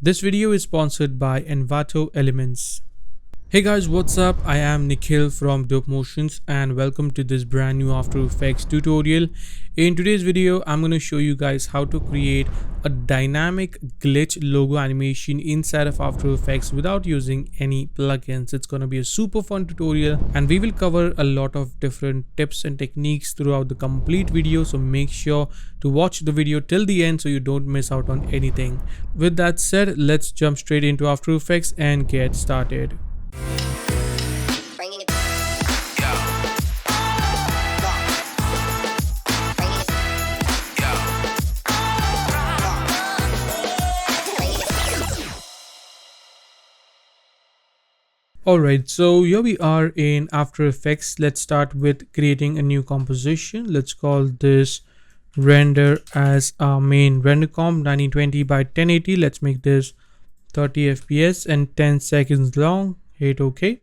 This video is sponsored by Envato Elements. Hey guys, what's up? I am Nikhil from Dope Motions and welcome to this brand new After Effects tutorial. In today's video, I'm going to show you guys how to create a dynamic glitch logo animation inside of After Effects without using any plugins. It's going to be a super fun tutorial and we will cover a lot of different tips and techniques throughout the complete video. So make sure to watch the video till the end so you don't miss out on anything. With that said, let's jump straight into After Effects and get started. Alright, so here we are in After Effects. Let's start with creating a new composition. Let's call this render as our main render comp 1920 by 1080. Let's make this 30 fps and 10 seconds long. Hit OK.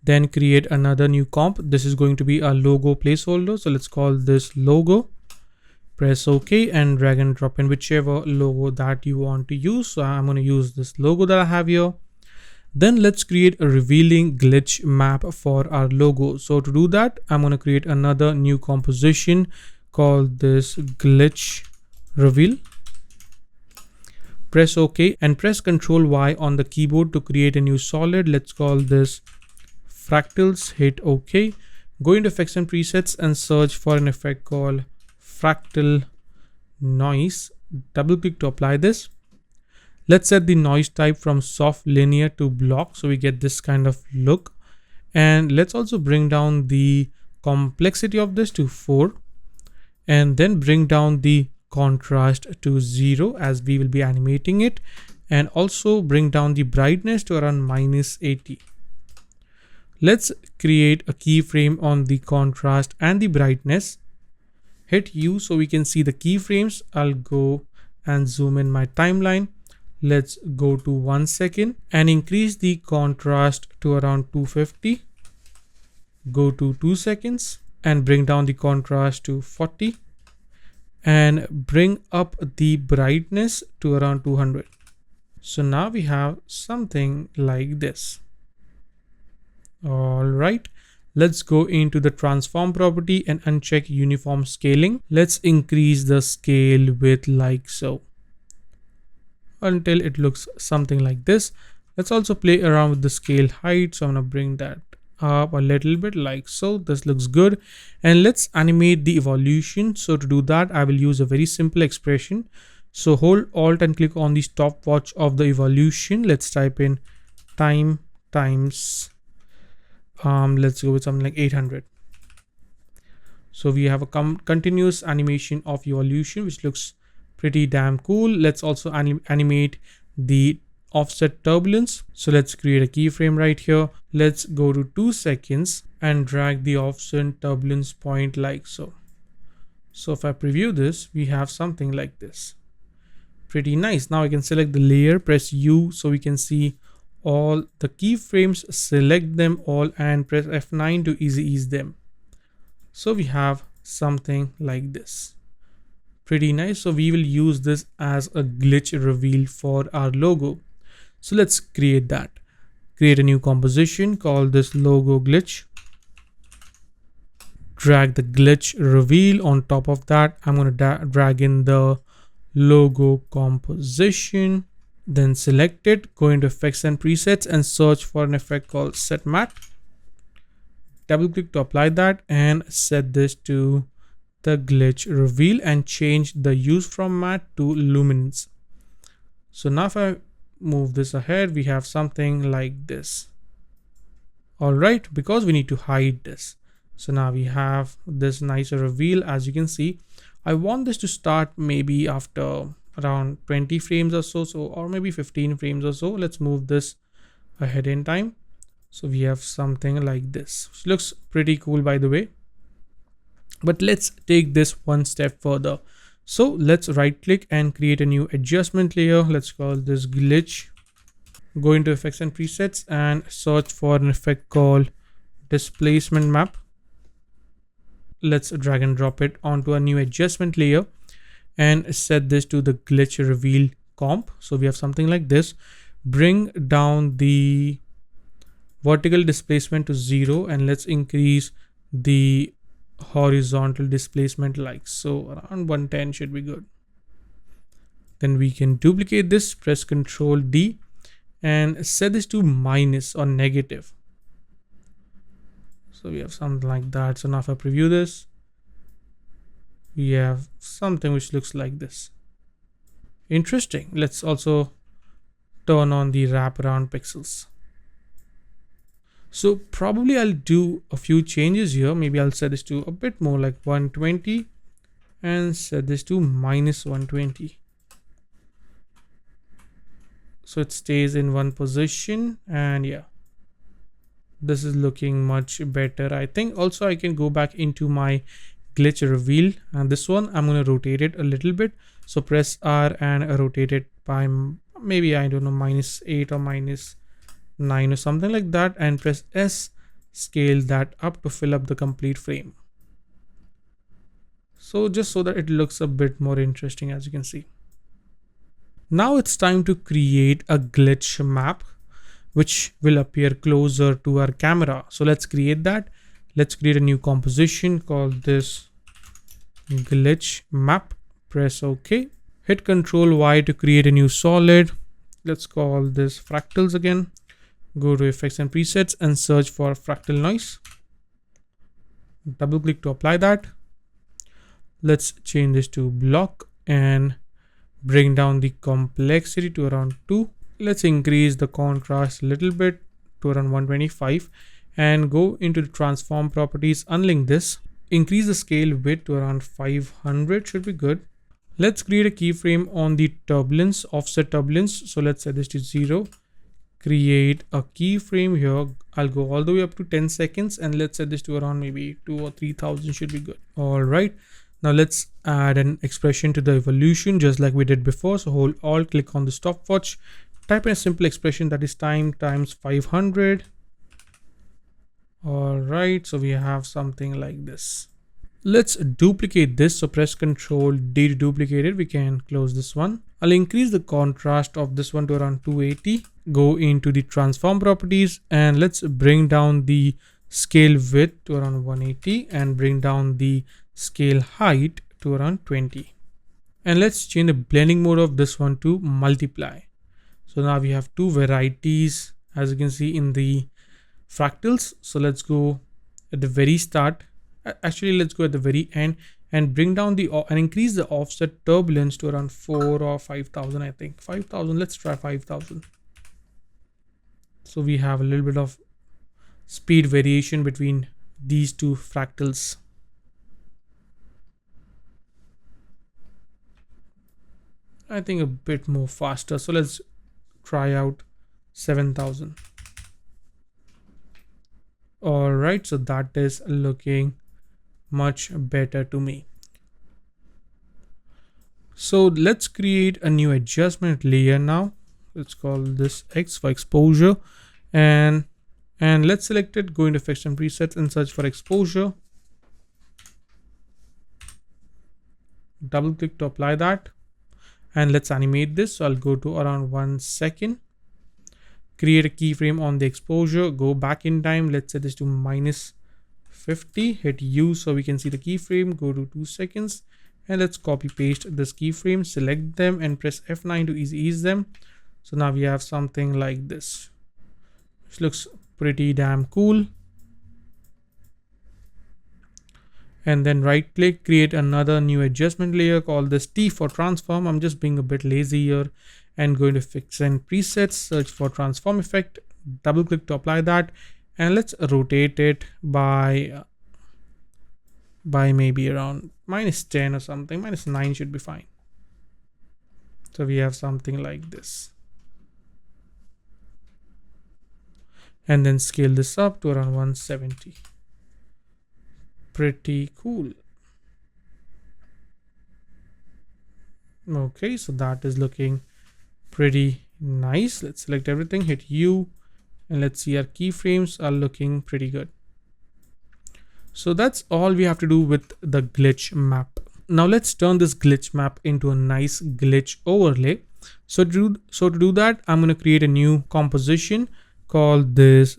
Then create another new comp. This is going to be a logo placeholder. So let's call this logo. Press OK and drag and drop in whichever logo that you want to use. So I'm going to use this logo that I have here. Then let's create a revealing glitch map for our logo. So to do that, I'm going to create another new composition called this glitch reveal. Press OK and press Ctrl Y on the keyboard to create a new solid. Let's call this fractals. Hit OK. Go into effects and presets and search for an effect called fractal noise. Double click to apply this. Let's set the noise type from soft linear to block so we get this kind of look. And let's also bring down the complexity of this to 4 and then bring down the contrast to 0 as we will be animating it, and also bring down the brightness to around -80. Let's create a keyframe on the contrast and the brightness. Hit U so we can see the keyframes. I'll go and zoom in my timeline. Let's go to 1 second and increase the contrast to around 250. Go to 2 seconds and bring down the contrast to 40 and bring up the brightness to around 200. So now we have something like this. All right, let's go into the transform property and uncheck uniform scaling. Let's increase the scale with like so until it looks something like this. Let's also play around with the scale height. So I'm going to bring that up a little bit like so. This looks good. And let's animate the evolution. So to do that, I will use a very simple expression. So hold Alt and click on the stopwatch of the evolution. Let's type in time times, let's go with something like 800. So we have a continuous animation of evolution, which looks pretty damn cool. Let's also animate the offset turbulence. So let's create a keyframe right here. Let's go to 2 seconds and drag the offset turbulence point like so. So if I preview this, we have something like this. Pretty nice. Now I can select the layer, press U so we can see all the keyframes, select them all and press F9 to easy ease them. So we have something like this. Pretty nice. So we will use this as a glitch reveal for our logo. So let's create that. Create a new composition, call this logo glitch. Drag the glitch reveal on top of that. I'm going to drag in the logo composition, then select it, go into effects and presets and search for an effect called set matte. Double click to apply that and set this to the glitch reveal and change the use from matte to luminance. So now if I move this ahead, we have something like this. All right, because we need to hide this. So now we have this nicer reveal. As you can see, I want this to start maybe after around 20 frames or so, or maybe 15 frames or so. Let's move this ahead in time. So we have something like this, which looks pretty cool by the way. But let's take this one step further. So let's right click and create a new adjustment layer. Let's call this glitch. Go into effects and presets and search for an effect called displacement map. Let's drag and drop it onto a new adjustment layer and set this to the glitch reveal comp. So we have something like this. Bring down the vertical displacement to 0 and let's increase the horizontal displacement like so. Around 110 should be good. Then we can duplicate this, press Ctrl D and set this to minus or negative. So we have something like that. So now if I preview this, we have something which looks like this. Interesting. Let's also turn on the wraparound pixels. So probably I'll do a few changes here. Maybe I'll set this to a bit more like 120 and set this to minus 120. So it stays in one position, and yeah, this is looking much better. I think also I can go back into my glitch reveal, and this one I'm going to rotate it a little bit. So press R and rotate it by maybe, I don't know, -8 or -9 or something like that, and press S, scale that up to fill up the complete frame. So just so that it looks a bit more interesting, as you can see. Now it's time to create a glitch map which will appear closer to our camera. So let's create that. Let's create a new composition, call this glitch map. Press OK. Hit Ctrl Y to create a new solid. Let's call this fractals again. Go to effects and presets and search for fractal noise. Double click to apply that. Let's change this to block and bring down the complexity to around 2. Let's increase the contrast a little bit to around 125 and go into the transform properties, unlink this, increase the scale width to around 500 should be good. Let's create a keyframe on the turbulence, offset turbulence. So let's set this to 0. Create a keyframe here. I'll go all the way up to 10 seconds and let's set this to around maybe 2 or 3000 should be good. All right. Now let's add an expression to the evolution just like we did before. So hold Alt, click on the stopwatch, type in a simple expression that is time times 500. All right, so we have something like this. Let's duplicate this. So press Ctrl D to duplicate it. We can close this one. I'll increase the contrast of this one to around 280. Go into the transform properties and let's bring down the scale width to around 180 and bring down the scale height to around 20. And let's change the blending mode of this one to multiply. So now we have two varieties, as you can see in the fractals. So let's go at the very start. Actually, let's go at the very end and bring down the and increase the offset turbulence to around 4 or 5000. I think 5000. Let's try 5000. So we have a little bit of speed variation between these two fractals. I think a bit more faster. So let's try out 7000. All right, so that is looking much better to me. So let's create a new adjustment layer now. Let's call this X for exposure, and let's select it, go into effects and presets and search for exposure. Double click to apply that. And let's animate this. So I'll go to around 1 second. Create a keyframe on the exposure. Go back in time. Let's set this to -50. Hit U so we can see the keyframe. Go to 2 seconds. And let's copy paste this keyframe. Select them and press F9 to ease them. So now we have something like this. Which looks pretty damn cool. And then right click, create another new adjustment layer, call this T for transform. I'm just being a bit lazy here and going to fix and presets, search for transform effect, double click to apply that. And let's rotate it by maybe around -10 or something. -9 should be fine. So we have something like this. And then scale this up to around 170. Pretty cool. Okay, so that is looking pretty nice. Let's select everything, hit U, and let's see our keyframes are looking pretty good. So that's all we have to do with the glitch map. Now let's turn this glitch map into a nice glitch overlay. So to do that, I'm going to create a new composition called this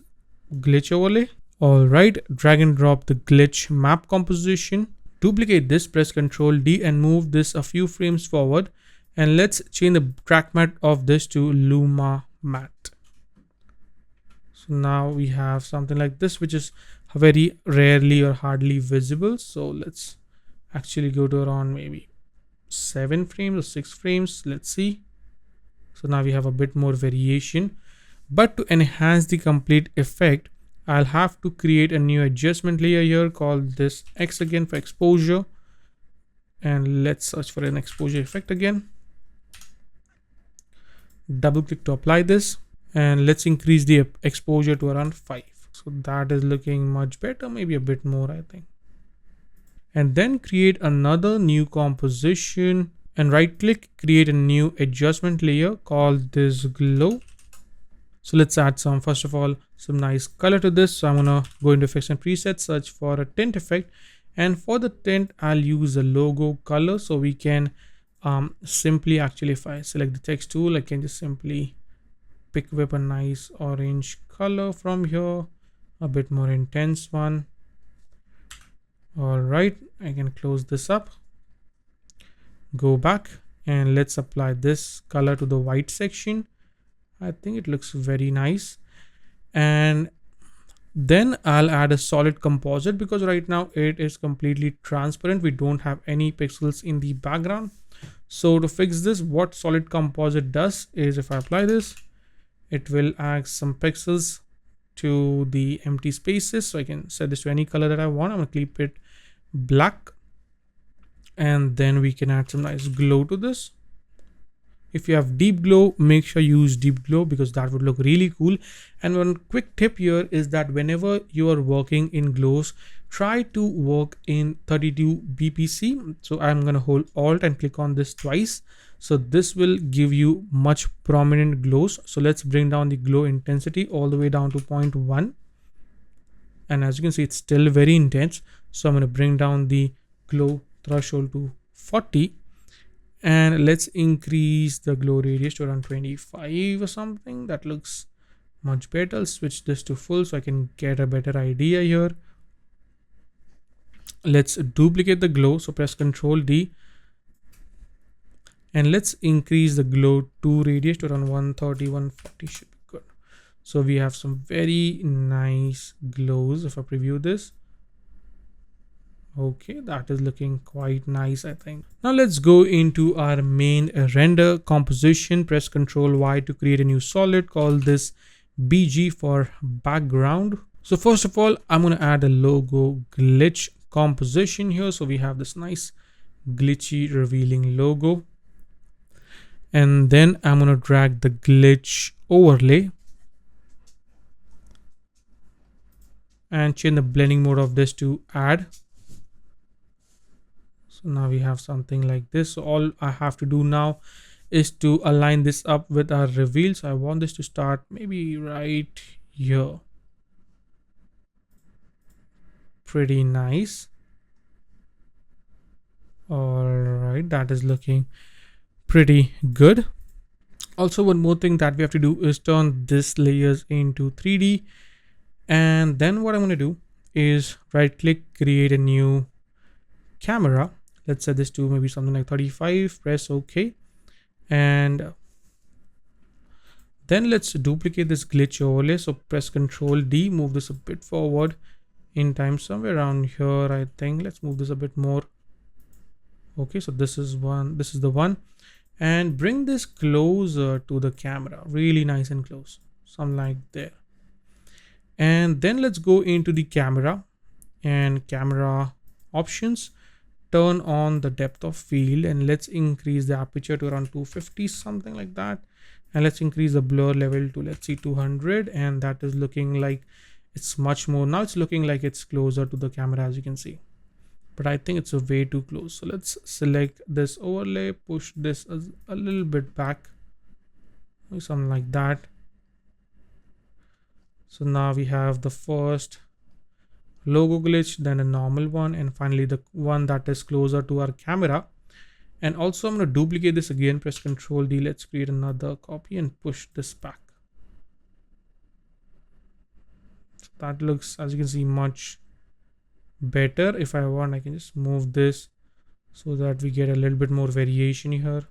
glitch overlay. All right, drag and drop the glitch map composition. Duplicate this, press Ctrl D and move this a few frames forward. And let's change the track matte of this to Luma matte. So now we have something like this, which is very rarely or hardly visible. So let's actually go to around maybe 7 frames or 6 frames. Let's see. So now we have a bit more variation. But to enhance the complete effect, I'll have to create a new adjustment layer here called this X again for exposure. And let's search for an exposure effect again. Double click to apply this. And let's increase the exposure to around 5. So that is looking much better, maybe a bit more, I think. And then create another new composition and right click, create a new adjustment layer called this glow. So let's add some, first of all, some nice color to this. So I'm gonna go into effects and presets, search for a tint effect. And for the tint, I'll use a logo color. So we can simply actually, if I select the text tool, I can just simply pick whip a nice orange color from here, a bit more intense one. All right, I can close this up, go back, and let's apply this color to the white section. I think it looks very nice. And then I'll add a solid composite because right now it is completely transparent. We don't have any pixels in the background. So to fix this, what solid composite does is if I apply this, it will add some pixels to the empty spaces. So I can set this to any color that I want. I'm gonna keep it black. And then we can add some nice glow to this. If you have deep glow, make sure you use deep glow because that would look really cool. And one quick tip here is that whenever you are working in glows, try to work in 32 bpc. So I'm going to hold Alt and click on this twice. So this will give you much prominent glows. So let's bring down the glow intensity all the way down to 0.1. And as you can see, it's still very intense. So I'm going to bring down the glow threshold to 40. And let's increase the glow radius to around 25 or something. That looks much better. I'll switch this to full so I can get a better idea here. Let's duplicate the glow. So press Ctrl D. And let's increase the glow to radius to around 130, 140 should be good. So we have some very nice glows. If I preview this, okay, that is looking quite nice, I think. Now let's go into our main render composition. Press Ctrl Y to create a new solid, call this BG for background. So first of all, I'm going to add a logo glitch composition here. So we have this nice glitchy revealing logo. And then I'm going to drag the glitch overlay and change the blending mode of this to add. So now we have something like this. So all I have to do now is to align this up with our reveal. So I want this to start maybe right here. Pretty nice. All right, that is looking pretty good. Also, one more thing that we have to do is turn this layers into 3D. And then what I'm going to do is right click, create a new camera. Let's set this to maybe something like 35, press OK. And then let's duplicate this glitch overlay. So press Ctrl D, move this a bit forward in time, somewhere around here, I think. Let's move this a bit more. Okay, so this is the one. And bring this closer to the camera, really nice and close, something like there. And then let's go into the camera and camera options. Turn on the depth of field and let's increase the aperture to around 250, something like that. And let's increase the blur level to, let's see, 200. And that is looking like it's much more. Now it's looking like it's closer to the camera, as you can see. But I think it's a way too close. So let's select this overlay, push this a little bit back, something like that. So now we have the first logo glitch, then a normal one, and finally the one that is closer to our camera. And also I'm going to duplicate this again, press Ctrl D. Let's create another copy and push this back. So that looks, as you can see, much better. If I want, I can just move this so that we get a little bit more variation here.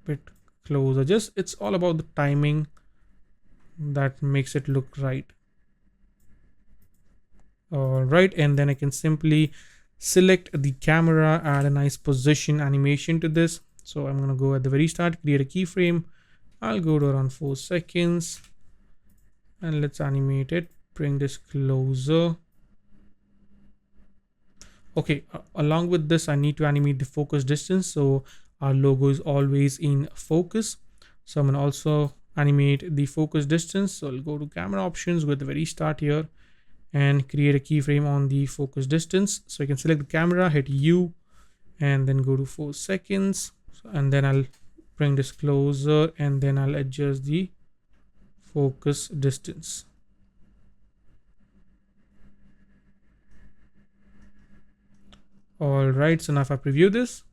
Bit closer. Just, it's all about the timing that makes it look right. All right, and then I can simply select the camera, add a nice position animation to this. So I'm going to go at the very start, create a keyframe. I'll go to around 4 seconds and let's animate it. Bring this closer. Okay, along with this, I need to animate the focus distance. So our logo is always in focus. So I'm going to also animate the focus distance. So I'll go to camera options, go at the very start here and create a keyframe on the focus distance. So I can select the camera, hit U and then go to 4 seconds. And then I'll bring this closer and then I'll adjust the focus distance. All right, so now if I preview this,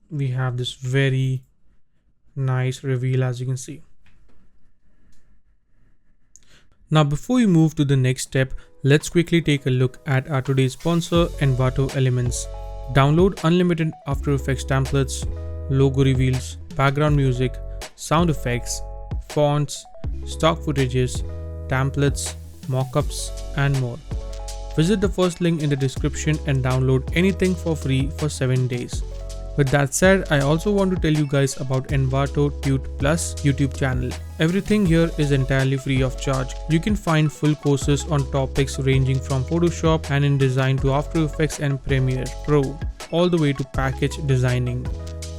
we have this very nice reveal, as you can see. Now before we move to the next step, let's quickly take a look at our today's sponsor, Envato Elements. Download unlimited After Effects templates, logo reveals, background music, sound effects, fonts, stock footages, templates, mockups, and more. Visit the first link in the description and download anything for free for 7 days. With that said, I also want to tell you guys about Envato Tute Plus YouTube channel. Everything here is entirely free of charge. You can find full courses on topics ranging from Photoshop and InDesign to After Effects and Premiere Pro, all the way to package designing.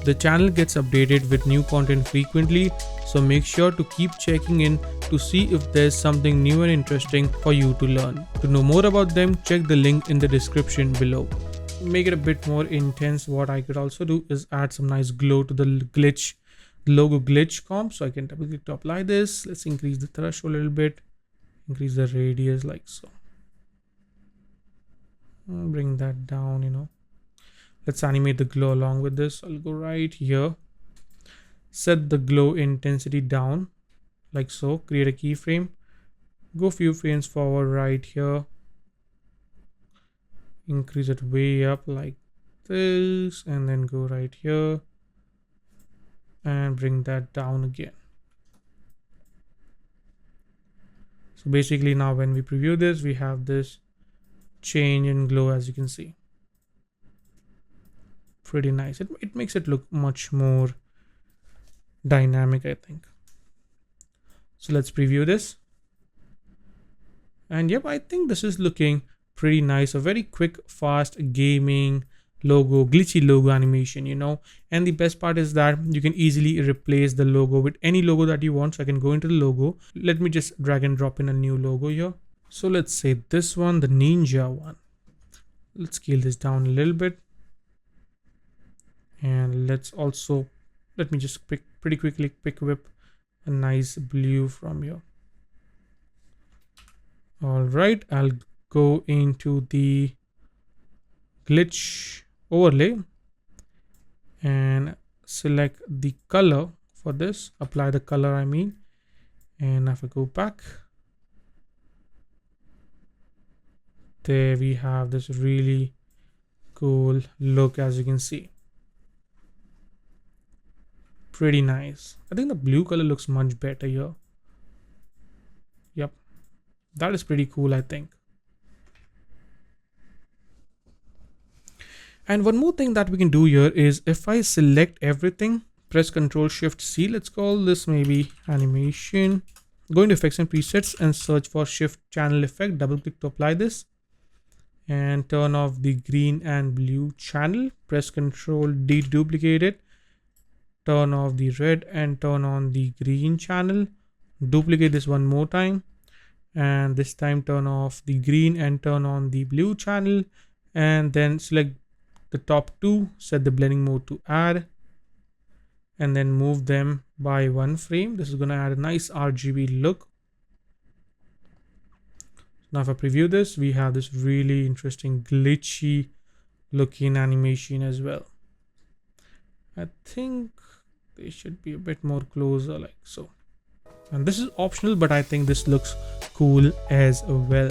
The channel gets updated with new content frequently, so make sure to keep checking in to see if there's something new and interesting for you to learn. To know more about them, check the link in the description below. Make it a bit more intense, what I could also do is add some nice glow to the logo glitch comp. So I can double click to apply this. Let's increase the threshold a little bit, increase the radius like so. I'll bring that down. Let's animate the glow along with this. I'll go right here, set the glow intensity down like so, create a keyframe, go few frames forward right here, increase it way up like this, and then go right here and bring that down again. So basically now when we preview this, we have this change in glow, as you can see. Pretty nice. It makes it look much more dynamic, I think. So let's preview this. And yep, I think this is looking pretty nice. A very quick, fast gaming logo, glitchy logo animation, and the best part is that you can easily replace the logo with any logo that you want. So I can go into the logo. Let me just drag and drop in a new logo here. So let's say this one, the ninja one. Let's scale this down a little bit. And let me just pretty quickly pick whip a nice blue from here. All right, I'll go into the glitch overlay and select the color for this, apply the color and if I go back, there we have this really cool look, as you can see. Pretty nice. I think the blue color looks much better here. Yep, that is pretty cool, I think. And one more thing that we can do here is if I select everything, press Ctrl Shift C, let's call this maybe animation, go into effects and presets and search for shift channel effect, double click to apply this and turn off the green and blue channel, press Ctrl D, duplicate it, turn off the red and turn on the green channel, duplicate this one more time and this time turn off the green and turn on the blue channel, and then select the top two, set the blending mode to add and then move them by 1 frame. This is going to add a nice RGB look. Now if I preview this, we have this really interesting glitchy looking animation as well. I think they should be a bit more closer like so. And this is optional, but I think this looks cool as well.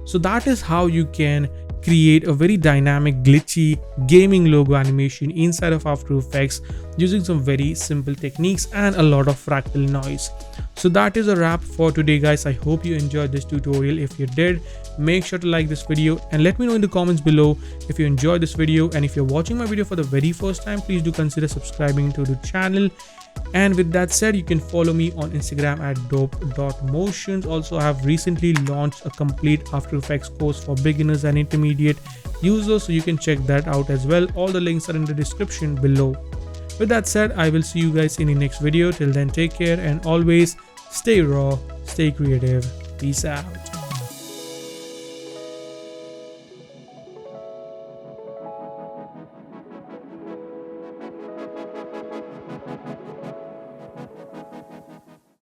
So that is how you can create a very dynamic glitchy gaming logo animation inside of After Effects using some very simple techniques and a lot of fractal noise. So that is a wrap for today, guys. I hope you enjoyed this tutorial. If you did, make sure to like this video and let me know in the comments below if you enjoyed this video. And if you're watching my video for the very first time, please do consider subscribing to the channel. And with that said, you can follow me on Instagram at dope.motions. Also, I have recently launched a complete After Effects course for beginners and intermediate users, so you can check that out as well. All the links are in the description below. With that said, I will see you guys in the next video. Till then, take care and always stay raw, stay creative. Peace out.